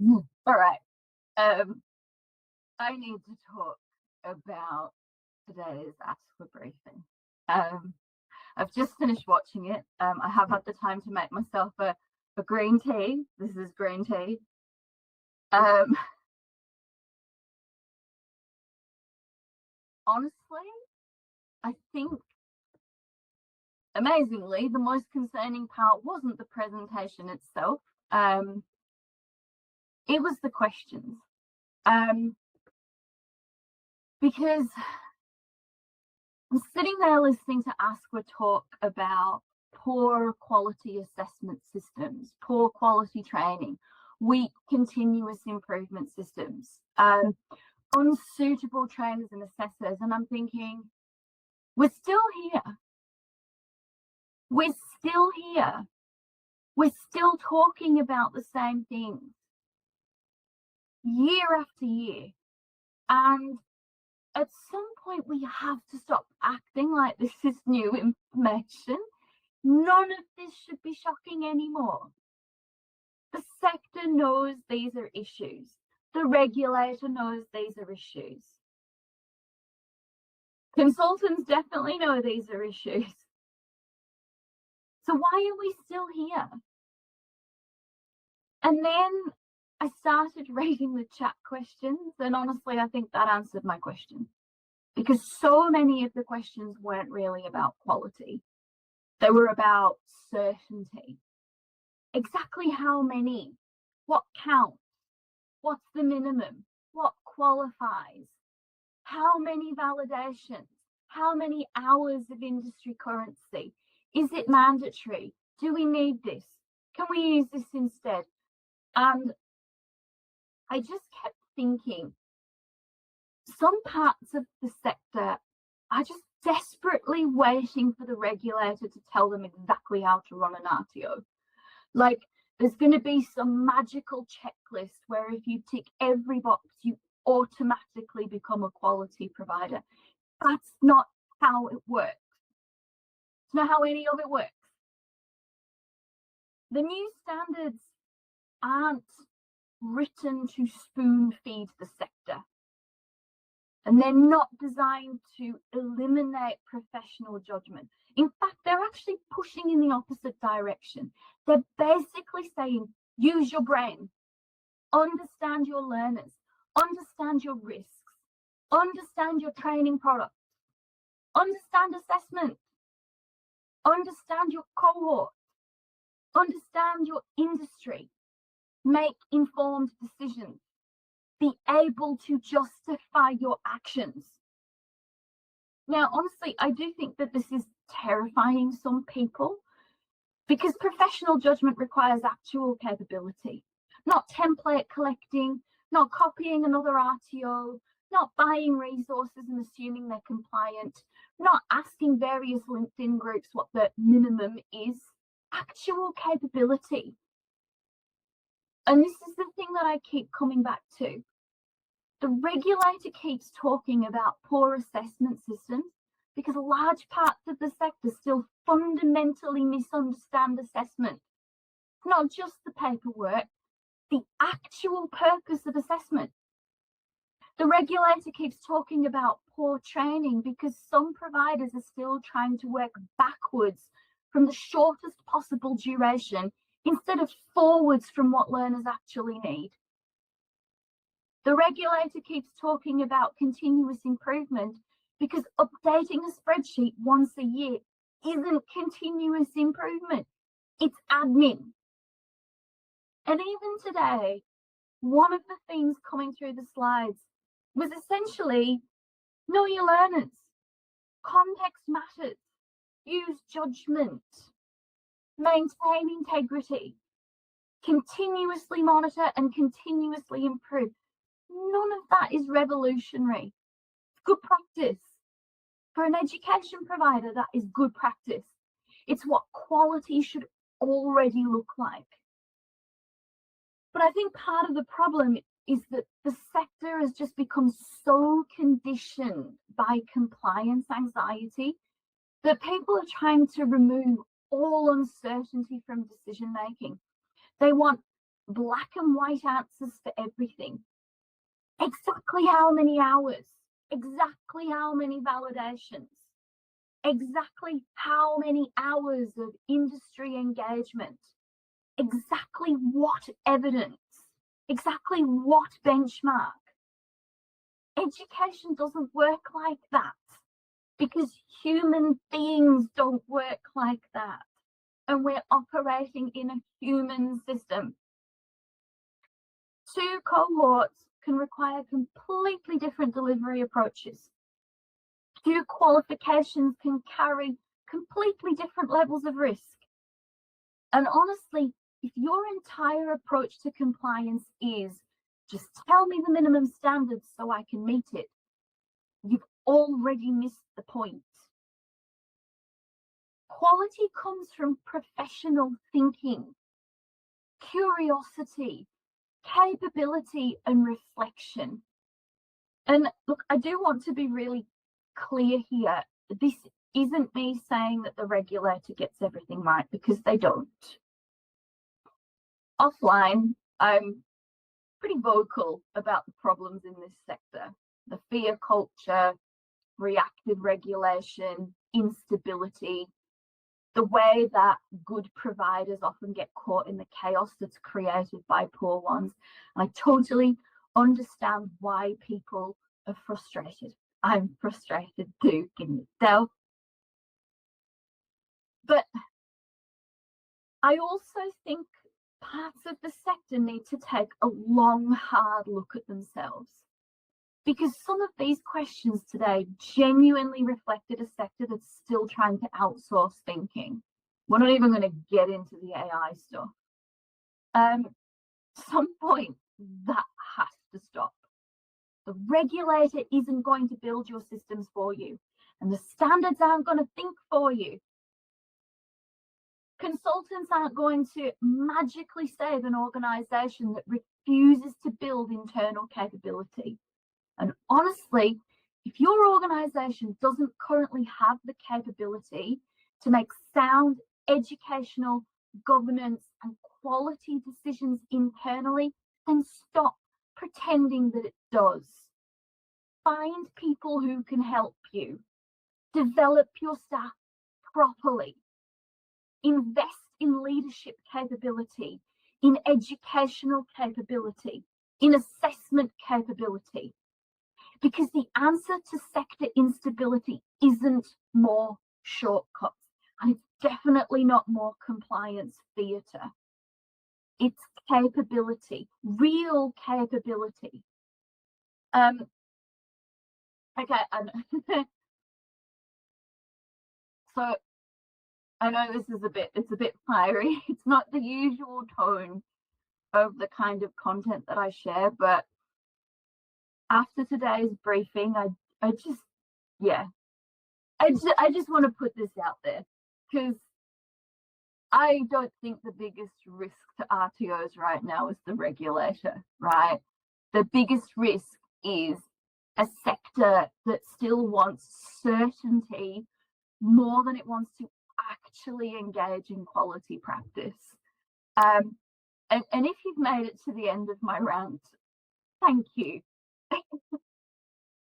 All right. I need to talk about today's ASQA briefing. I've just finished watching it. I have had the time to make myself a green tea. This is green tea. Honestly, I think, amazingly, the most concerning part wasn't the presentation itself. It was the questions. Because I'm sitting there listening to ASQA talk about poor quality assessment systems, poor quality training, weak continuous improvement systems, unsuitable trainers and assessors. And I'm thinking, we're still here. We're still here. We're still talking about the same things year after year. And at some point, we have to stop acting like this is new information. None of this should be shocking anymore. The sector knows these are issues. The regulator knows these are issues. Consultants definitely know these are issues. So why are we still here? And then I started reading the chat questions, and honestly, I think that answered my question. Because so many of the questions weren't really about quality. They were about certainty. Exactly how many? What counts? What's the minimum? What qualifies? How many validations? How many hours of industry currency? Is it mandatory? Do we need this? Can we use this instead? And I just kept thinking, some parts of the sector are just desperately waiting for the regulator to tell them exactly how to run an RTO. Like, there's going to be some magical checklist where if you tick every box, you automatically become a quality provider. That's not how it works. It's not how any of it works. The new standards aren't written to spoon feed the sector. And they're not designed to eliminate professional judgment. In fact, they're actually pushing in the opposite direction. They're basically saying, use your brain, understand your learners, understand your risks, understand your training products, understand assessment, understand your cohort, understand your industry, make informed decisions, be able to justify your actions. Now, honestly, I do think that this is terrifying some people because professional judgment requires actual capability, not template collecting, not copying another RTO, not buying resources and assuming they're compliant, not asking various LinkedIn groups what the minimum is, actual capability. And this is the thing that I keep coming back to. The regulator keeps talking about poor assessment systems because large parts of the sector still fundamentally misunderstand assessment. Not just the paperwork, the actual purpose of assessment. The regulator keeps talking about poor training because some providers are still trying to work backwards from the shortest possible duration instead of forwards from what learners actually need. The regulator keeps talking about continuous improvement because updating a spreadsheet once a year isn't continuous improvement, it's admin. And even today, one of the themes coming through the slides was essentially know your learners, context matters, use judgment, maintain integrity, continuously monitor and continuously improve. None of that is revolutionary. It's good practice. For an education provider, that is good practice. It's what quality should already look like. But I think part of the problem is that the sector has just become so conditioned by compliance anxiety that people are trying to remove all uncertainty from decision making. They want black and white answers for everything. Exactly how many hours, exactly how many validations, exactly how many hours of industry engagement, exactly what evidence, exactly what benchmark. Education doesn't work like that because human beings don't work like that. And we're operating in a human system. Two cohorts can require completely different delivery approaches. Two qualifications can carry completely different levels of risk. And honestly, if your entire approach to compliance is just tell me the minimum standards so I can meet it, you've already missed the point. Quality comes from professional thinking, curiosity, capability, and reflection. And look, I do want to be really clear here. This isn't me saying that the regulator gets everything right, because they don't. Offline, I'm pretty vocal about the problems in this sector. The fear culture, reactive regulation, instability, the way that good providers often get caught in the chaos that's created by poor ones. And I totally understand why people are frustrated. I'm frustrated too, can you tell? But I also think parts of the sector need to take a long, hard look at themselves, because some of these questions today genuinely reflected a sector that's still trying to outsource thinking. We're not even going to get into the AI stuff. Some point that has to stop. The regulator isn't going to build your systems for you, and the standards aren't going to think for you. Consultants aren't going to magically save an organization that refuses to build internal capability. And honestly, if your organization doesn't currently have the capability to make sound educational, governance, and quality decisions internally, then stop pretending that it does. Find people who can help you. Develop your staff properly. Invest in leadership capability, in educational capability, in assessment capability. Because the answer to sector instability isn't more shortcuts, and it's definitely not more compliance theatre. It's capability, real capability. Okay, so I know this is it's a bit fiery. It's not the usual tone of the kind of content that I share, but after today's briefing, I just want to put this out there, because I don't think the biggest risk to RTOs right now is the regulator, right? The biggest risk is a sector that still wants certainty more than it wants to actually engage in quality practice. And if you've made it to the end of my rant, thank you.